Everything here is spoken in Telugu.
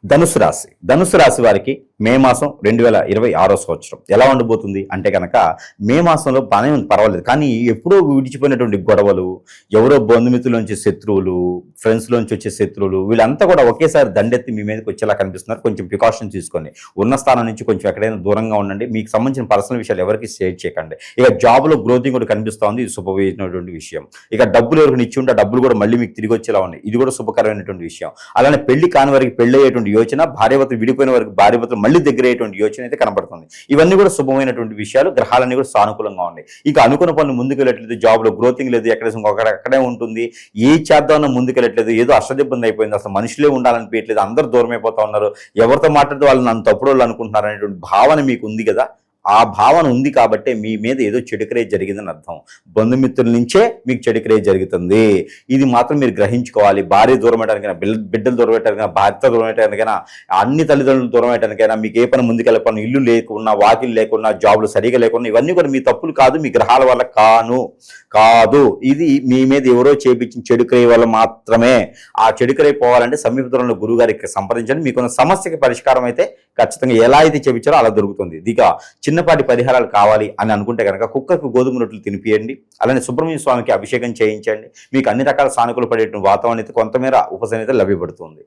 ధనుసు రాశి వారికి మే మాసం 2026 సంవత్సరం ఎలా ఉండబోతుంది అంటే కనుక మే మాసంలో బాగానే ఉంది, పర్వాలేదు. కానీ ఎప్పుడో విడిచిపోయినటువంటి గొడవలు, ఎవరో బంధుమిత్రులోంచి శత్రువులు, ఫ్రెండ్స్లోంచి వచ్చే శత్రువులు, వీళ్ళంతా కూడా ఒకేసారి దండెత్తి మీ మీదకి వచ్చేలా కనిపిస్తున్నారు. కొంచెం ప్రికాషన్ తీసుకోండి. ఉన్న స్థానం నుంచి కొంచెం ఎక్కడైనా దూరంగా ఉండండి. మీకు సంబంధించిన పర్సనల్ విషయాలు ఎవరికి షేర్ చేయకండి. ఇక జాబ్లో గ్రోతింగ్ కూడా కనిపిస్తోంది, ఇది శుభమైనటువంటి విషయం. ఇక డబ్బులు ఎవరికి ఇచ్చి ఉంటే డబ్బులు కూడా మళ్ళీ మీకు తిరిగి వచ్చేలా ఉన్నాయి, ఇది కూడా శుభకరమైనటువంటి విషయం. అలానే పెళ్లి కాని వారికి పెళ్లి అయ్యేటువంటి యోచన, భార్యాభర్తలు విడిపోయిన వారికి భార్యాభర్తలు మళ్ళీ దగ్గర అయ్యేటువంటి యోచన అయితే కనబడుతుంది. ఇవన్నీ కూడా శుభమైనటువంటి విషయాలు. గ్రహాలన్నీ కూడా సానుకూలంగా ఉన్నాయి. ఇక అనుకున్న పనులు ముందుకు వెళ్ళట్లేదు, జాబ్లో గ్రోతింగ్ లేదు, అక్కడే ఉంటుంది, ఏ చేద్దామన్నా ముందుకు వెళ్ళట్లేదు, ఏదో అష్టదిబ్బంది అయిపోయింది, అసలు మనుషులే ఉండాలనిపించట్లేదు, అందరూ దూరం అయిపోతా ఉన్నారు, ఎవరితో మాట్లాడితే వాళ్ళు నన్ను తప్పుడు వాళ్ళు అనుకుంటున్నారు అనేటువంటి భావన మీకు ఉంది కదా. ఆ భావన ఉంది కాబట్టే మీ మీద ఏదో చెడుకరే జరిగిందని అర్థం. బంధుమిత్రుల నుంచే మీకు చెడుకరే జరుగుతుంది. ఇది మాత్రం మీరు గ్రహించుకోవాలి. భార్య దూరం పెట్టడానికైనా, బిడ్డలు దూరం పెట్టడానికైనా, భర్త దూరం పెట్టడానికైనా, అన్ని తల్లిదండ్రులు దూరం పెట్టడానికైనా, మీకు ఏ పని ముందుకెళ్ళే పని, ఇల్లు లేకున్నా, వాకిలు లేకున్నా, జాబులు సరిగా లేకున్నా, ఇవన్నీ కూడా మీ తప్పులు కాదు, మీ గ్రహాల వల్ల కాదు. ఇది మీ మీద ఎవరో చేపించిన చెడుకరే వల్ల మాత్రమే. ఆ చెడుకరే పోవాలంటే సమీపంలో గురువు గారికి సంప్రదించండి. మీకున్న సమస్యకి పరిష్కారం అయితే ఖచ్చితంగా ఎలా అయితే చెప్పించారో అలా దొరుకుతుంది. ఇక చిన్నపాటి పరిహారాలు కావాలి అని అనుకుంటే కనుక కుక్కకు గోధుమ రొట్టెలు తినిపియండి. అలానే సుబ్రహ్మణ్య స్వామికి అభిషేకం చేయించండి. మీకు అన్ని రకాల సానుకూల పడేటువంటి వాతావరణం అయితే కొంతమేర ఉపశమనం అయితే లభ్యపడుతుంది.